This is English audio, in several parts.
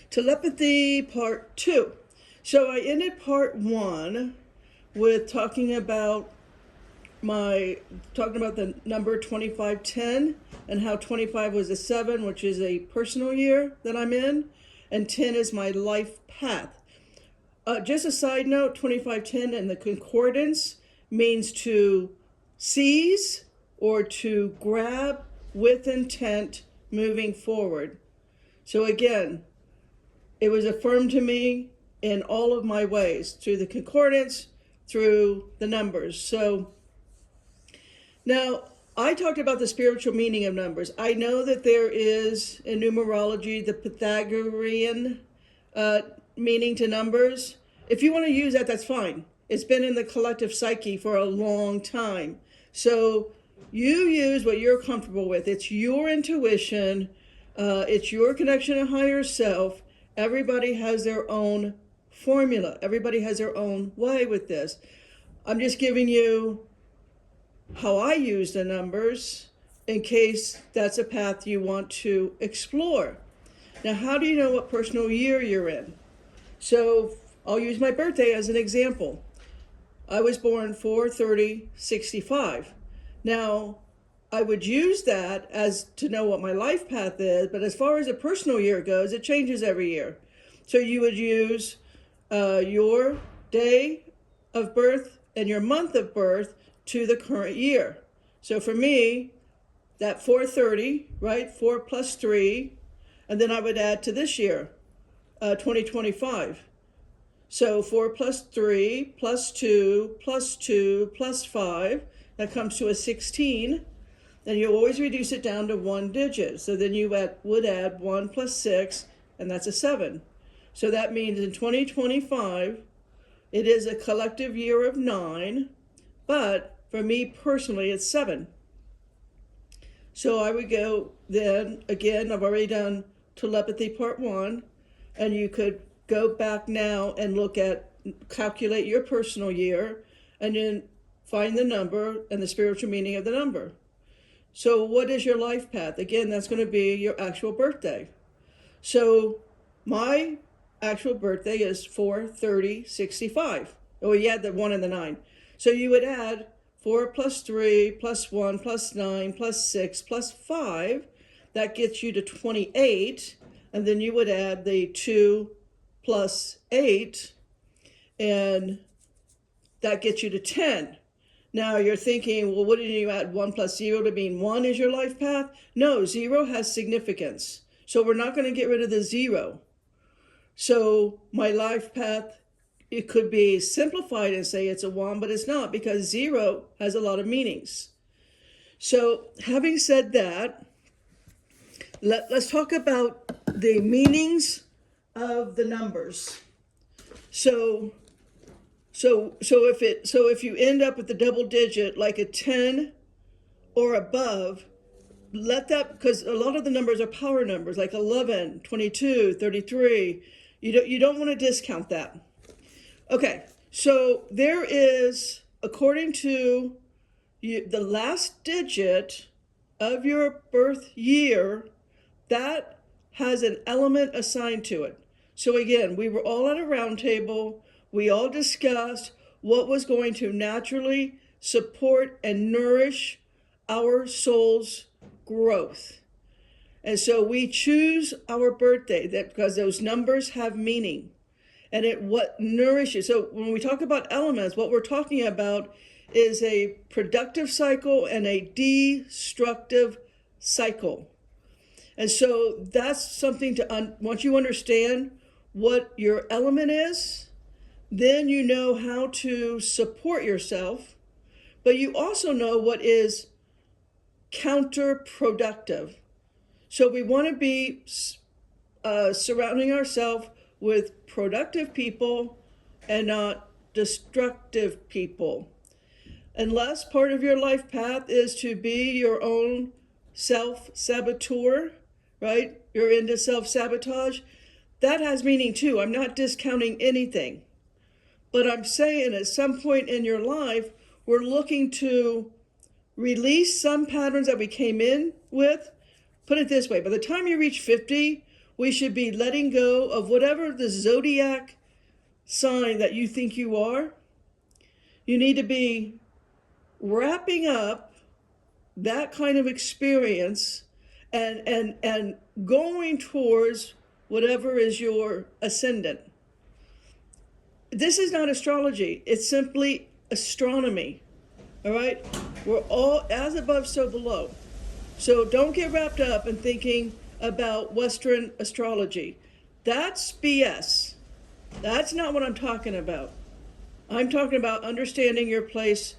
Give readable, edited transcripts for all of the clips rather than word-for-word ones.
Telepathy Part 2. So I ended Part 1 with talking about the number 2510 and how 25 was a 7, which is a personal year that I'm in, and 10 is my life path. Just a side note, 2510 and the concordance means to seize or to grab with intent moving forward. So again, it was affirmed to me in all of my ways, through the concordance, through the numbers. So now I talked about the spiritual meaning of numbers. I know that there is in numerology the Pythagorean meaning to numbers. If you want to use that, that's fine. It's been in the collective psyche for a long time. So you use what you're comfortable with. It's your intuition. It's your connection to higher self. Everybody has their own formula. Everybody has their own way with this. I'm just giving you how I use the numbers in case that's a path you want to explore. Now, how do you know what personal year you're in? So I'll use my birthday as an example. I was born 4/30/65. Now, I would use that as to know what my life path is, but as far as a personal year goes, it changes every year. So you would use your day of birth and your month of birth to the current year. So for me, that 4/30, right, 4 plus 3, and then I would add to this year, 2025. So 4 plus 3 plus 2 plus 2 plus 5, that comes to a 16. Then you always reduce it down to one digit. So then you would add 1 plus 6, and that's a 7. So that means in 2025, it is a collective year of 9, but for me personally, it's 7. So I would go then, again, I've already done Telepathy Part 1, and you could go back now and calculate your personal year, and then find the number and the spiritual meaning of the number. So what is your life path? Again, that's going to be your actual birthday. So my actual birthday is 4/30/65. Oh, you add the 1 and the 9. So you would add 4 plus 3 plus 1 plus 9 plus 6 plus 5. That gets you to 28. And then you would add the 2 plus 8. And that gets you to 10. Now you're thinking, well, wouldn't you add 1 plus 0 to mean 1 is your life path? No, 0 has significance. So we're not going to get rid of the 0. So my life path, it could be simplified and say it's a 1, but it's not, because 0 has a lot of meanings. So having said that, let's talk about the meanings of the numbers. So if you end up with the double digit, like a 10 or above, because a lot of the numbers are power numbers, like 11, 22, 33. You don't want to discount that. Okay, so there is, according to the last digit of your birth year, that has an element assigned to it. So again, we were all at a round table. We all discussed what was going to naturally support and nourish our soul's growth. And so we choose our birthday because those numbers have meaning. And what nourishes. So when we talk about elements, what we're talking about is a productive cycle and a destructive cycle. And so that's something once you understand what your element is, then you know how to support yourself, but you also know what is counterproductive. So we want to be surrounding ourselves with productive people and not destructive people. Unless part of your life path is to be your own self-saboteur, right? You're into self-sabotage. That has meaning too. I'm not discounting anything. But I'm saying at some point in your life, we're looking to release some patterns that we came in with. Put it this way, by the time you reach 50, We should be letting go of whatever the zodiac sign that you think you are. You need to be wrapping up that kind of experience and going towards whatever is your ascendant. This is not astrology. It's simply astronomy. All right? We're all as above, so below. So don't get wrapped up in thinking about Western astrology. That's BS. That's not what I'm talking about. I'm talking about understanding your place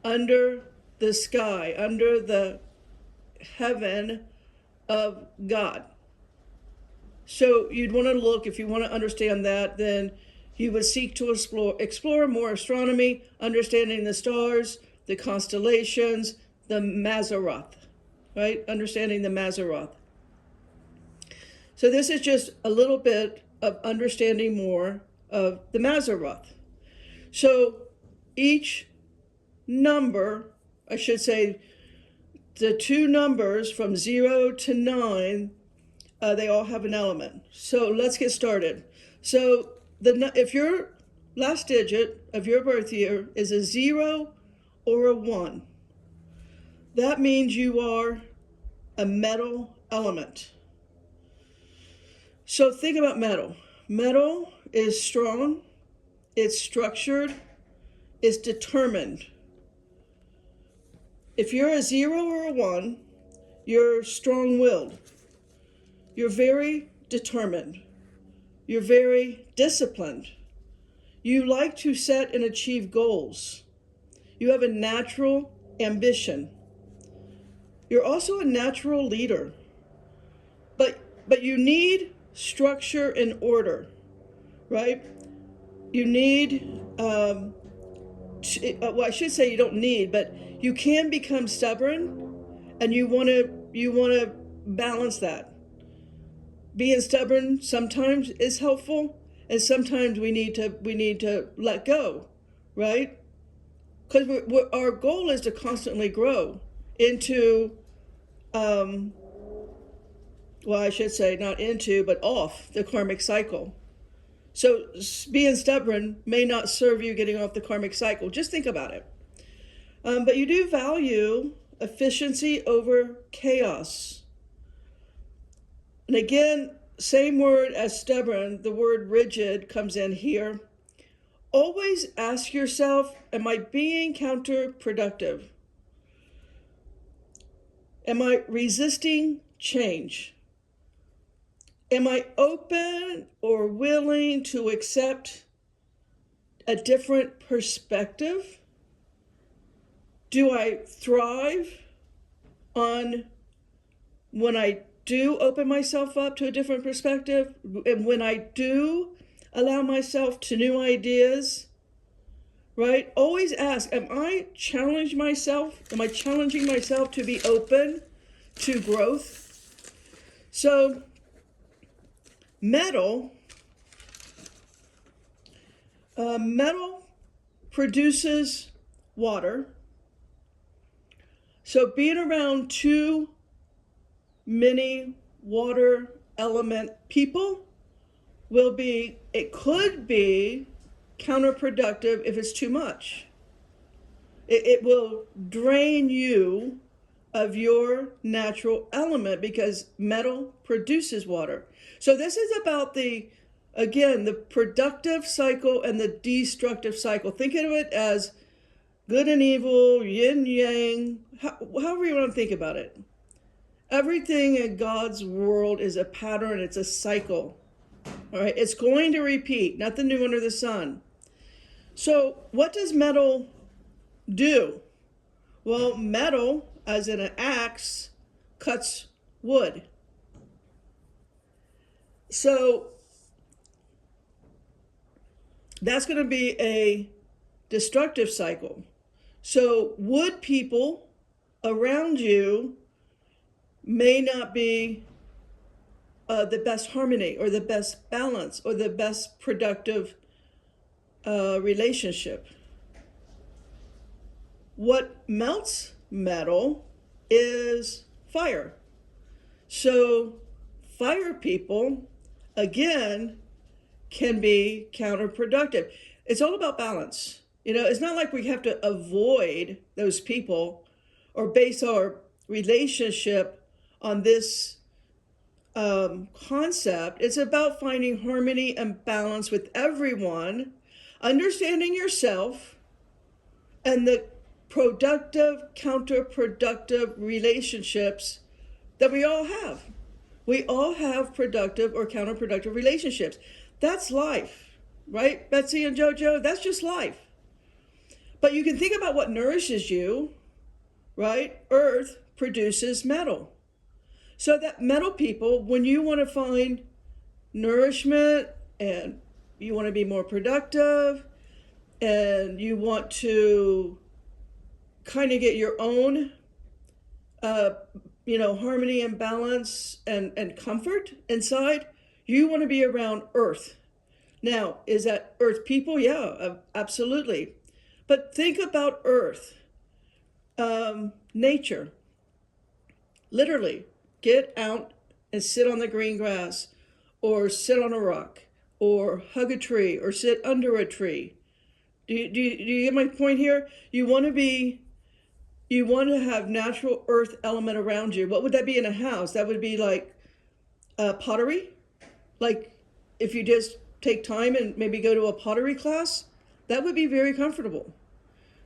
under the sky, under the heaven of God. So you'd want to look, if you want to understand that, then you would seek to explore more astronomy, understanding the stars, the constellations, the Mazzaroth, right? Understanding the Mazzaroth. So this is just a little bit of understanding more of the Mazzaroth. So each number, I should say, the two numbers from 0 to 9, they all have an element. So let's get started. So if your last digit of your birth year is a 0 or a 1, that means you are a metal element. So think about metal. Metal is strong, it's structured, it's determined. If you're a 0 or a 1, you're strong-willed. You're very determined. You're very disciplined. You like to set and achieve goals. You have a natural ambition. You're also a natural leader. But you need structure and order, right? You need, well, I should say you don't need, but you can become stubborn, and you want to balance that. Being stubborn sometimes is helpful, and sometimes we need to let go, right? Because our goal is to constantly grow into, well, I should say not into, but off the karmic cycle. So being stubborn may not serve you getting off the karmic cycle. Just think about it. But you do value efficiency over chaos. And again, same word as stubborn, the word rigid comes in here. Always ask yourself, am I being counterproductive? Am I resisting change? Am I open or willing to accept a different perspective? Do I thrive on when I do open myself up to a different perspective, and when I do allow myself to new ideas, right? Always ask, am I challenging myself? Am I challenging myself to be open to growth? So metal produces water. So being around too many water element people it could be counterproductive if it's too much. It will drain you of your natural element because metal produces water. So this is about the productive cycle and the destructive cycle. Think of it as good and evil, yin yang, however you want to think about it. Everything in God's world is a pattern, it's a cycle. All right, it's going to repeat, nothing new under the sun. So what does metal do? Well, metal, as in an axe, cuts wood. So that's going to be a destructive cycle. So wood people around you may not be the best harmony or the best balance or the best productive relationship. What melts metal is fire. So fire people, again, can be counterproductive. It's all about balance. It's not like we have to avoid those people or base our relationship on this concept. It's about finding harmony and balance with everyone, understanding yourself, and the productive, counterproductive relationships that we all have. We all have productive or counterproductive relationships. That's life, right, Betsy and JoJo? That's just life. But you can think about what nourishes you, right? Earth produces metal. So that metal people, when you want to find nourishment and you want to be more productive and you want to kind of get your own, harmony and balance and comfort inside, you want to be around Earth. Now, is that Earth people? Yeah, absolutely. But think about Earth, nature. Literally, get out and sit on the green grass, or sit on a rock, or hug a tree, or sit under a tree. Do you get my point here? You want to have natural earth element around you. What would that be in a house? That would be like pottery. Like if you just take time and maybe go to a pottery class, that would be very comfortable.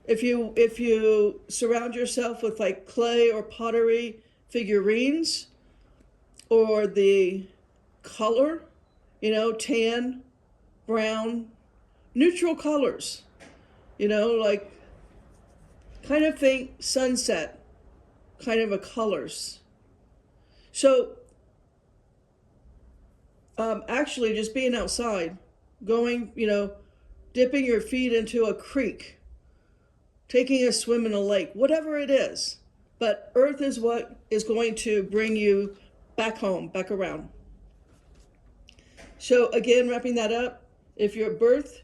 If you surround yourself with like clay or pottery figurines, or the color, tan, brown, neutral colors, like kind of think sunset kind of a colors. So actually just being outside, going, dipping your feet into a creek, taking a swim in a lake, whatever it is. But Earth is what is going to bring you back home, back around. So again, wrapping that up, if your birth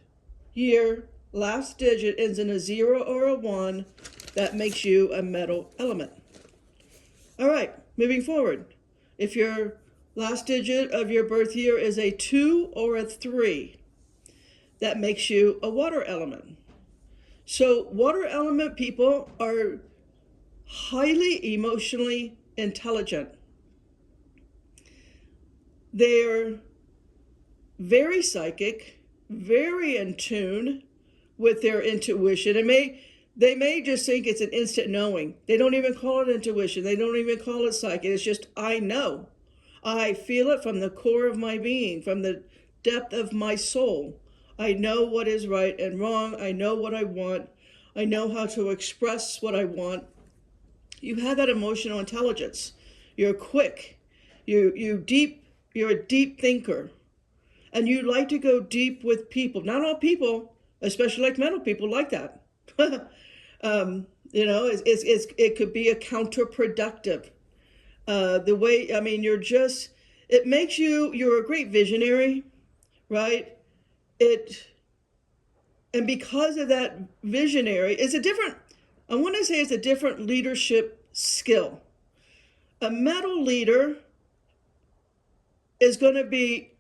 year last digit ends in a 0 or a 1, that makes you a metal element. All right, moving forward. If your last digit of your birth year is a 2 or a 3, that makes you a water element. So water element people are highly emotionally intelligent. They're very psychic, very in tune with their intuition. They may just think it's an instant knowing. They don't even call it intuition. They don't even call it psychic. It's just, I know. I feel it from the core of my being, from the depth of my soul. I know what is right and wrong. I know what I want. I know how to express what I want. You have that emotional intelligence. You're quick. You're a deep thinker. And you like to go deep with people. Not all people, especially like mental people, like that. It could be a counterproductive. It makes you're a great visionary, right? And because of that visionary, it's a different leadership skill. A metal leader is going to be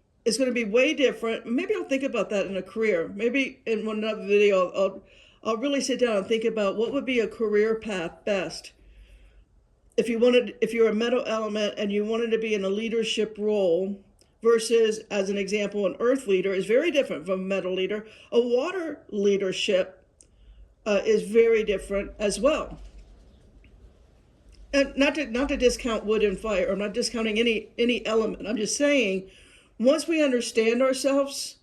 way different. Maybe I'll think about that in a career. Maybe in one other video, I'll really sit down and think about what would be a career path best. If you're a metal element and you wanted to be in a leadership role versus, as an example, an earth leader is very different from a metal leader. A water leadership is very different as well. And not to discount wood and fire. I'm not discounting any element. I'm just saying, once we understand ourselves,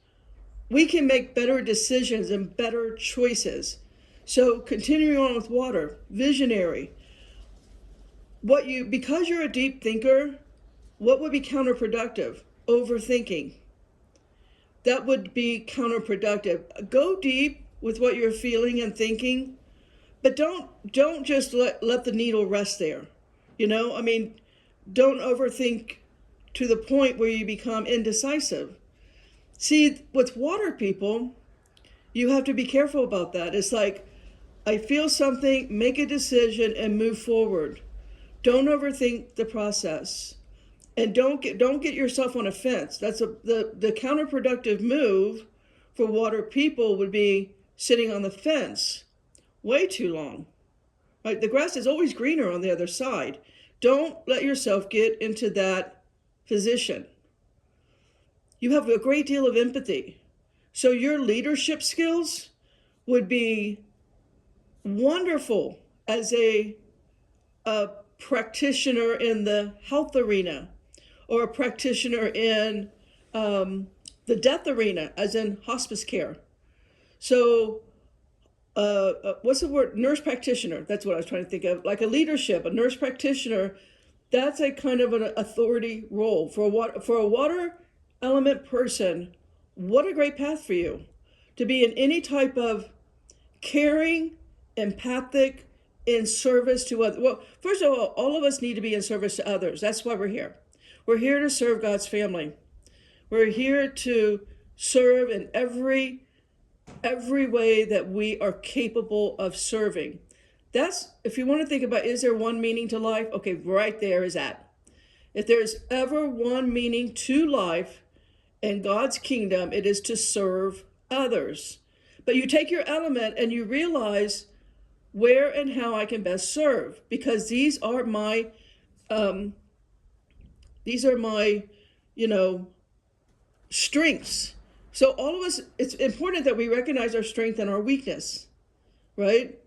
we can make better decisions and better choices. So continuing on with water, visionary. Because you're a deep thinker, what would be counterproductive? Overthinking. That would be counterproductive. Go deep with what you're feeling and thinking, but don't just let the needle rest there. Don't overthink to the point where you become indecisive. See, with water people, you have to be careful about that. It's like, I feel something, make a decision and move forward. Don't overthink the process. And don't get yourself on a fence. That's the counterproductive move for water people would be sitting on the fence way too long. Right? The grass is always greener on the other side. Don't let yourself get into that position. You have a great deal of empathy. So your leadership skills would be wonderful as a practitioner in the health arena, or a practitioner in the death arena, as in hospice care. So, what's the word? Nurse practitioner. That's what I was trying to think of. Like a leadership, a nurse practitioner. That's a kind of an authority role for a water element person. What a great path for you to be in any type of caring, empathic, in service to others. Well, first of all of us need to be in service to others. That's why we're here. We're here to serve God's family. We're here to serve in every way that we are capable of serving. That's, if you want to think about, is there one meaning to life? Okay, right there is that. If there's ever one meaning to life in God's kingdom, it is to serve others. But you take your element and you realize where and how I can best serve, because these are my, strengths. So all of us, it's important that we recognize our strength and our weakness, right?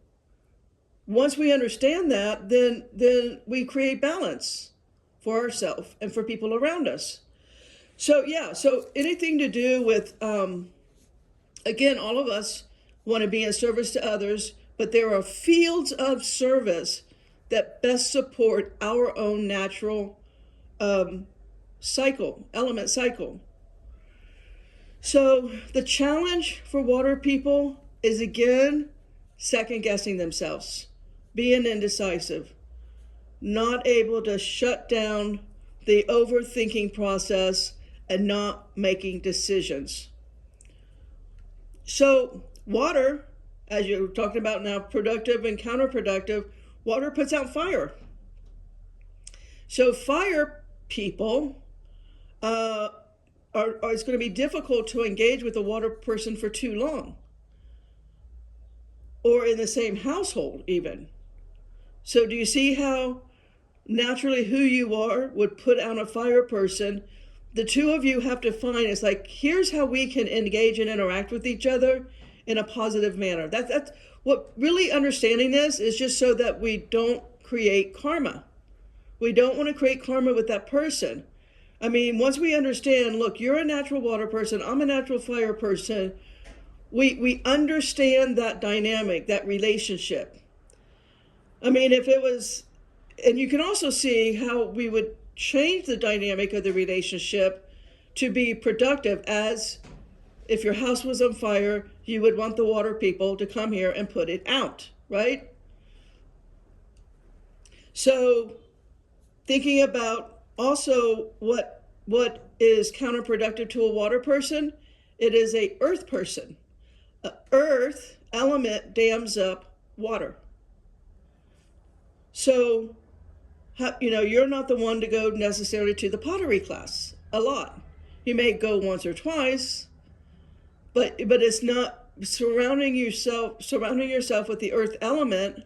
Once we understand that, then we create balance for ourselves and for people around us. So yeah, so anything to do with, again, all of us want to be in service to others, but there are fields of service that best support our own natural element cycle. So the challenge for water people is, again, second guessing themselves, being indecisive, not able to shut down the overthinking process and not making decisions. So water, as you're talking about now, productive and counterproductive, water puts out fire. So fire people it's going to be difficult to engage with a water person for too long, or in the same household even. So do you see how naturally who you are would put out a fire person? The two of you have to find, it's like, here's how we can engage and interact with each other in a positive manner. That's what really understanding this is, just so that we don't create karma. We don't want to create karma with that person. I mean, once we understand, look, you're a natural water person, I'm a natural fire person, we understand that dynamic, that relationship. I mean, if it was, and you can also see how we would change the dynamic of the relationship to be productive, as if your house was on fire, you would want the water people to come here and put it out, right? So thinking about also what is counterproductive to a water person, it is a earth person. Earth element dams up water. So, you're not the one to go necessarily to the pottery class a lot. You may go once or twice, but it's not surrounding yourself with the earth element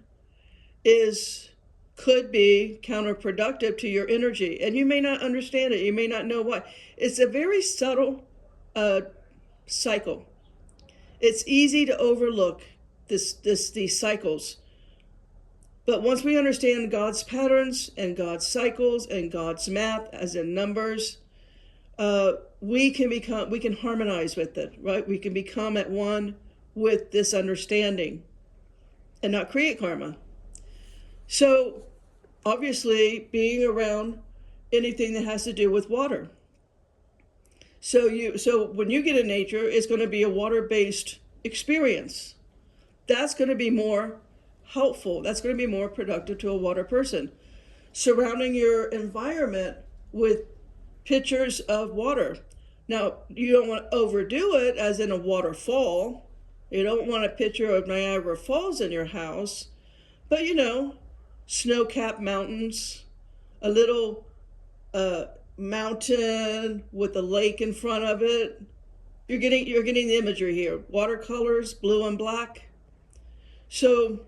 could be counterproductive to your energy, and you may not understand it. You may not know why. It's a very subtle cycle. It's easy to overlook these cycles. But once we understand God's patterns and God's cycles and God's math, as in numbers, we can harmonize with it, right? We can become at one with this understanding and not create karma. So obviously being around anything that has to do with water. So when you get in nature, it's going to be a water-based experience. That's going to be more helpful. That's going to be more productive to a water person. Surrounding your environment with pitchers of water. Now, you don't want to overdo it, as in a waterfall. You don't want a pitcher of Niagara Falls in your house, but snow-capped mountains, a little mountain with a lake in front of it. You're getting the imagery here. Watercolors, blue and black. So,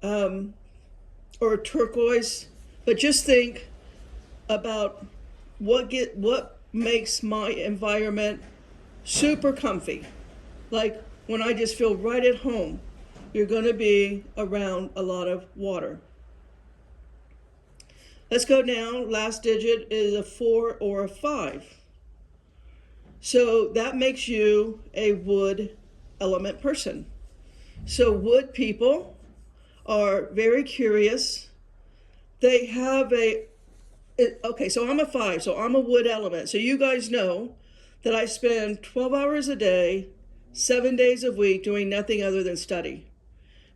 or turquoise. But just think about what makes my environment super comfy. Like when I just feel right at home, you're going to be around a lot of water. Let's go down. Last digit is a 4 or a 5. So that makes you a wood element person. So wood people are very curious. They have okay, so I'm a 5, so I'm a wood element. So you guys know that I spend 12 hours a day, 7 days a week doing nothing other than study.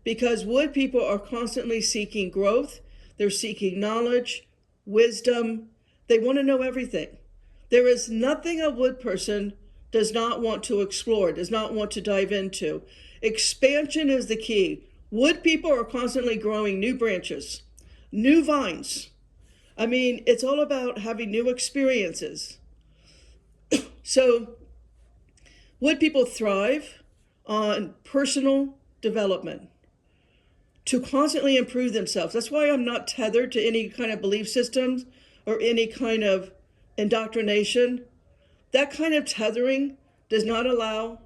Because wood people are constantly seeking growth. They're seeking knowledge, wisdom. They want to know everything. There is nothing a wood person does not want to explore, does not want to dive into. Expansion is the key. Wood people are constantly growing new branches, new vines. I mean, it's all about having new experiences. So, wood people thrive on personal development to constantly improve themselves. That's why I'm not tethered to any kind of belief systems or any kind of indoctrination. That kind of tethering does not allow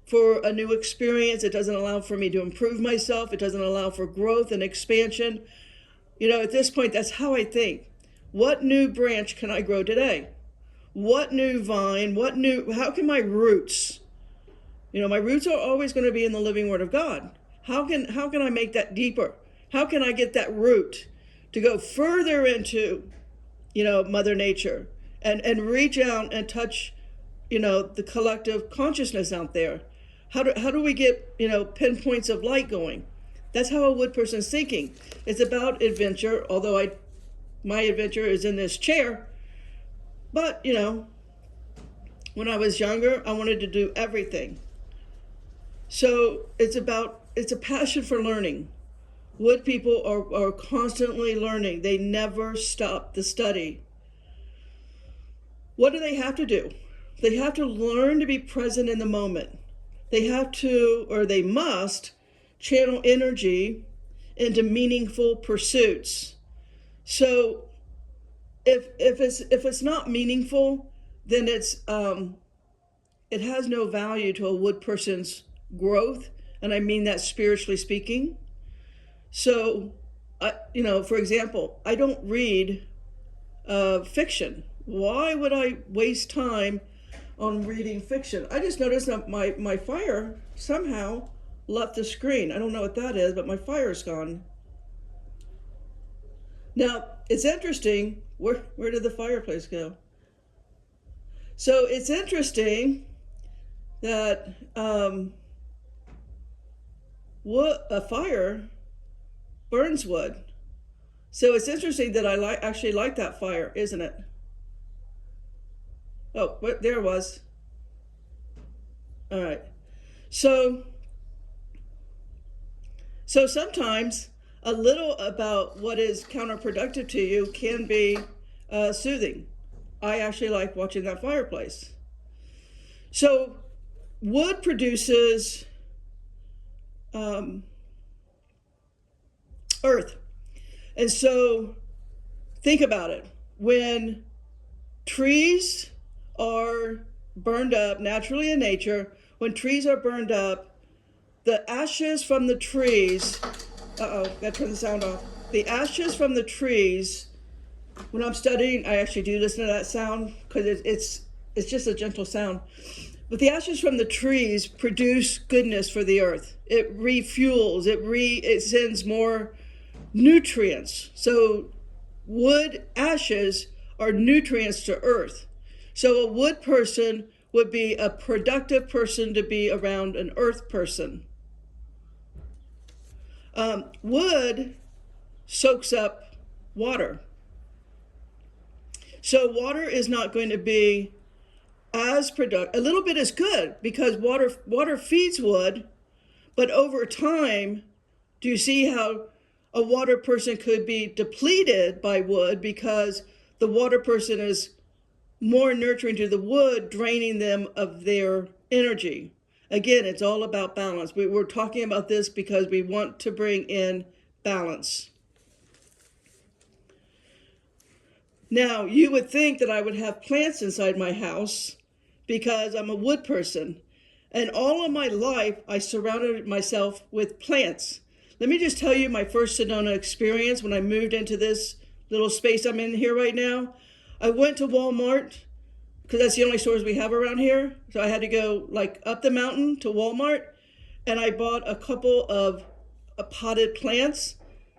for a new experience. It doesn't allow for me to improve myself. It doesn't allow for growth and expansion. You know, at this point, that's how I think. What new branch can I grow today? What new vine? How can my roots, my roots are always going to be in the living Word of God. How can I make that deeper? How can I get that root to go further into, Mother Nature and reach out and touch, the collective consciousness out there? How do we get, pinpoints of light going? That's how a wood person's thinking. It's about adventure, although my adventure is in this chair. But, when I was younger, I wanted to do everything. So it's a passion for learning. Wood people are constantly learning. They never stop the study. What do they have to do? They have to learn to be present in the moment. They have to, or they must, channel energy into meaningful pursuits. So if it's not meaningful, then it has no value to a wood person's growth, and I mean that spiritually speaking. So, for example, I don't read fiction. Why would I waste time on reading fiction? I just noticed that my fire somehow left the screen. I don't know what that is, but my fire's gone. Now, it's interesting. Where did the fireplace go? So it's interesting that a fire burns wood. So it's interesting that I actually like that fire, isn't it? Oh, there it was. All right. So sometimes a little about what is counterproductive to you can be soothing. I actually like watching that fireplace. So wood produces earth. And so think about it. When trees are burned up naturally in nature, when trees are burned up, the ashes from the trees, gotta turn the sound off. The ashes from the trees, when I'm studying, I actually do listen to that sound because it's just a gentle sound. But the ashes from the trees produce goodness for the earth. It refuels, it sends more nutrients. So wood ashes are nutrients to earth. So a wood person would be a productive person to be around an earth person. Wood soaks up water. So water is not going to be as productive. A little bit is good because water feeds wood, but over time, do you see how a water person could be depleted by wood because The water person is more nurturing to the wood, draining them of their energy. Again, it's all about balance. We're talking about this because we want to bring in balance. Now, you would think that I would have plants inside my house because I'm a wood person. And all of my life, I surrounded myself with plants. Let me just tell you my first Sedona experience when I moved into this little space I'm in here right now. I went to Walmart because that's the only stores we have around here. So I had to go like up the mountain to Walmart, and I bought a couple of potted plants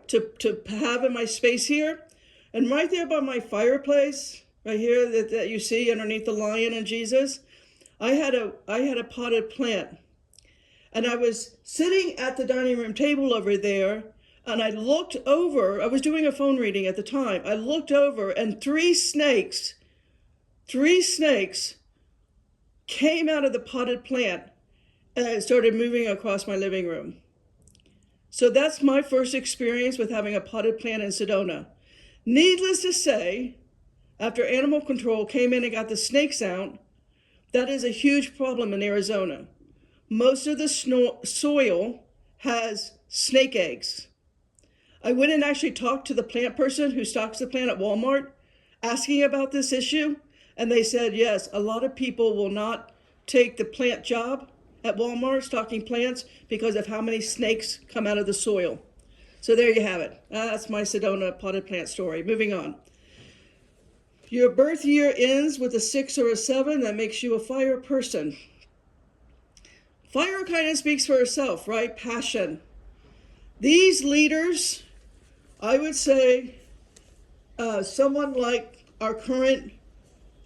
to have in my space here. And right there by my fireplace, right here that you see underneath the lion and Jesus, I had a potted plant. And I was sitting at the dining room table over there, and I looked over. I was doing a phone reading at the time. I looked over, and three snakes came out of the potted plant and started moving across my living room. So that's my first experience with having a potted plant in Sedona. Needless to say, after animal control came in and got the snakes out, that is a huge problem in Arizona. Most of the soil has snake eggs. I went and actually talked to the plant person who stocks the plant at Walmart, asking about this issue, and they said, yes, a lot of people will not take the plant job at Walmart stocking plants because of how many snakes come out of the soil. So there you have it. That's my Sedona potted plant story. Moving on. Your birth year ends with a 6 or a 7. That makes you a fire person. Fire kind of speaks for itself, right? Passion. These leaders, I would say, someone like our current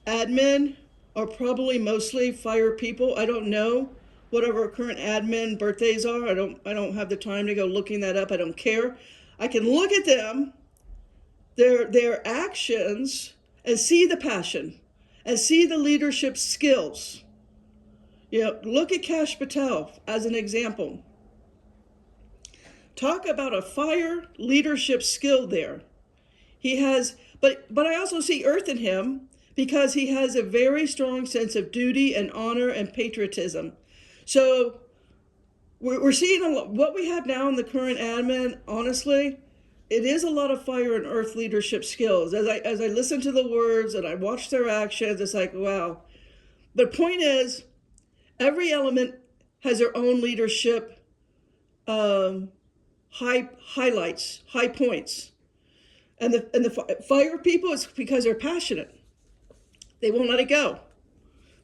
admin are probably mostly fire people. I don't know what our current admin birthdays are. I don't have the time to go looking that up. I don't care. I can look at them, their actions, and see the passion, and see the leadership skills. You know, look at Kash Patel as an example. Talk about a fire leadership skill there. He has, but I also see earth in him because he has a very strong sense of duty and honor and patriotism. So we're seeing a lot, what we have now in the current admin, honestly, it is a lot of fire and earth leadership skills. As I listen to the words and I watch their actions, it's like, wow. But point is, every element has their own leadership highlights, high points. And the fire people, it's because they're passionate. They won't let it go.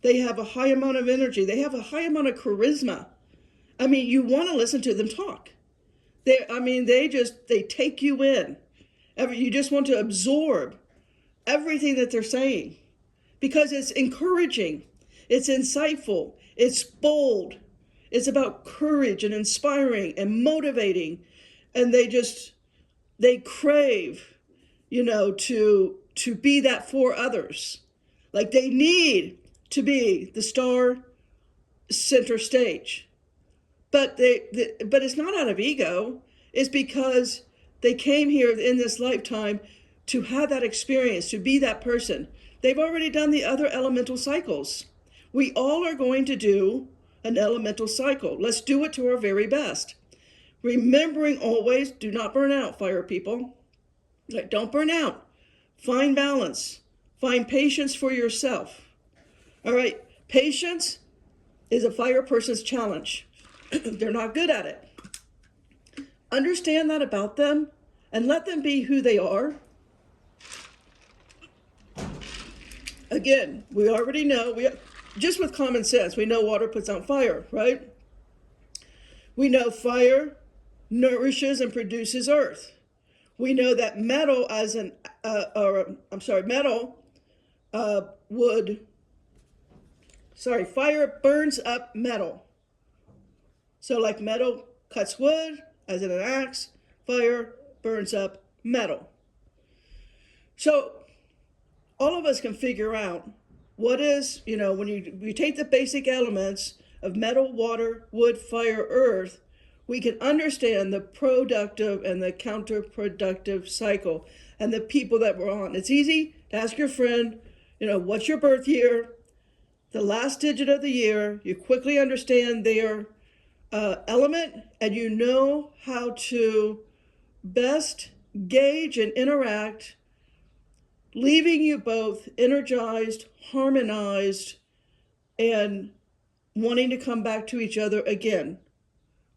They have a high amount of energy. They have a high amount of charisma. I mean, you want to listen to them talk. They take you in. You just want to absorb everything that they're saying because it's encouraging. It's insightful. It's bold. It's about courage and inspiring and motivating. And they crave, to be that for others. Like they need to be the star center stage. But it's not out of ego. It's because they came here in this lifetime to have that experience, to be that person. They've already done the other elemental cycles. We all are going to do an elemental cycle. Let's do it to our very best. Remembering always, do not burn out, fire people. Don't burn out. Find balance. Find patience for yourself. All right, patience is a fire person's challenge. They're not good at it. Understand that about them and let them be who they are. Again, we already know, just with common sense, we know water puts out fire, right? We know fire nourishes and produces earth. We know that metal fire burns up metal. So like metal cuts wood, as in an axe, fire burns up metal. So all of us can figure out what is, when you take the basic elements of metal, water, wood, fire, earth, we can understand the productive and the counterproductive cycle and the people that we're on. It's easy to ask your friend, what's your birth year, the last digit of the year. You quickly understand their element, and you know how to best gauge and interact, leaving you both energized, harmonized, and wanting to come back to each other again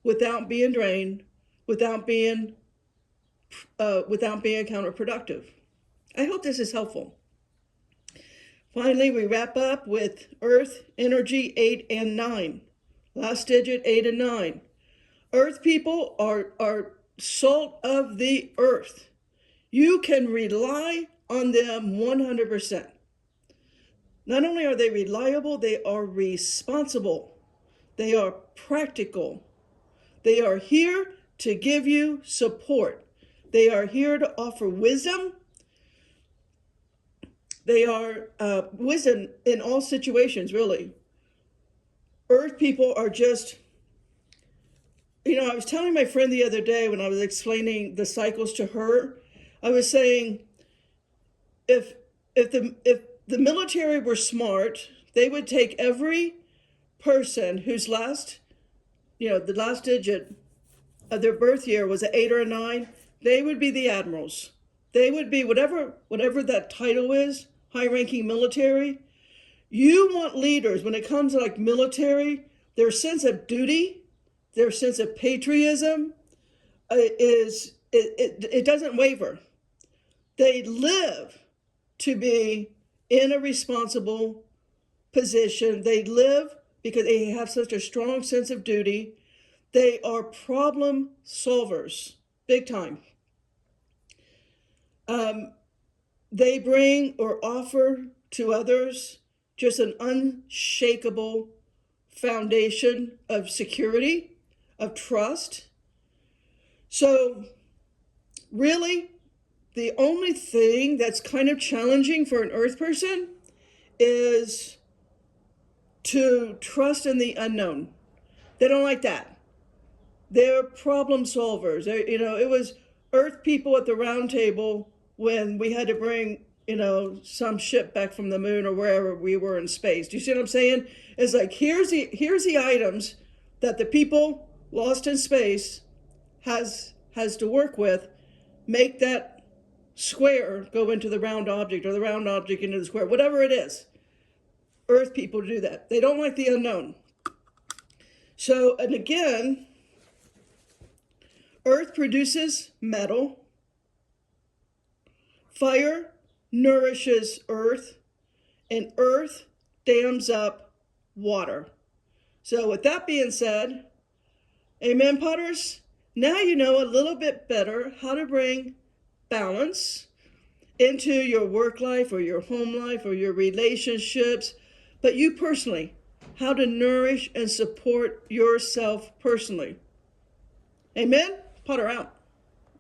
without being drained, without being counterproductive. I hope this is helpful. Finally, we wrap up with Earth energy 8 and 9. Last digit 8 and 9. Earth people are salt of the earth. You can rely on them 100%. Not only are they reliable, they are responsible. They are practical. They are here to give you support. They are here to offer wisdom. They are wisdom in all situations, really. Earth people are just, I was telling my friend the other day when I was explaining the cycles to her, I was saying, if the military were smart, they would take every person whose the last digit of their birth year was an 8 or a 9, they would be the admirals. They would be whatever that title is, high-ranking military. You want leaders, when it comes to like military, their sense of duty, their sense of patriotism it doesn't waver. They live to be in a responsible position. They live because they have such a strong sense of duty. They are problem solvers, big time. They bring or offer to others just an unshakable foundation of security, of trust. So really, the only thing that's kind of challenging for an Earth person is to trust in the unknown. They don't like that. They're problem solvers. It was Earth people at the round table when we had to bring, some ship back from the moon or wherever we were in space. Do you see what I'm saying? It's like, here's the items that the people lost in space has to work with. Make that square go into the round object, or the round object into the square, whatever it is. Earth people do that. They don't like the unknown. So, and again, Earth produces metal. Fire nourishes Earth, and Earth dams up water. So with that being said, amen, Potters. Now you know a little bit better how to bring balance into your work life or your home life or your relationships, but you personally, how to nourish and support yourself personally. Amen? Potter out.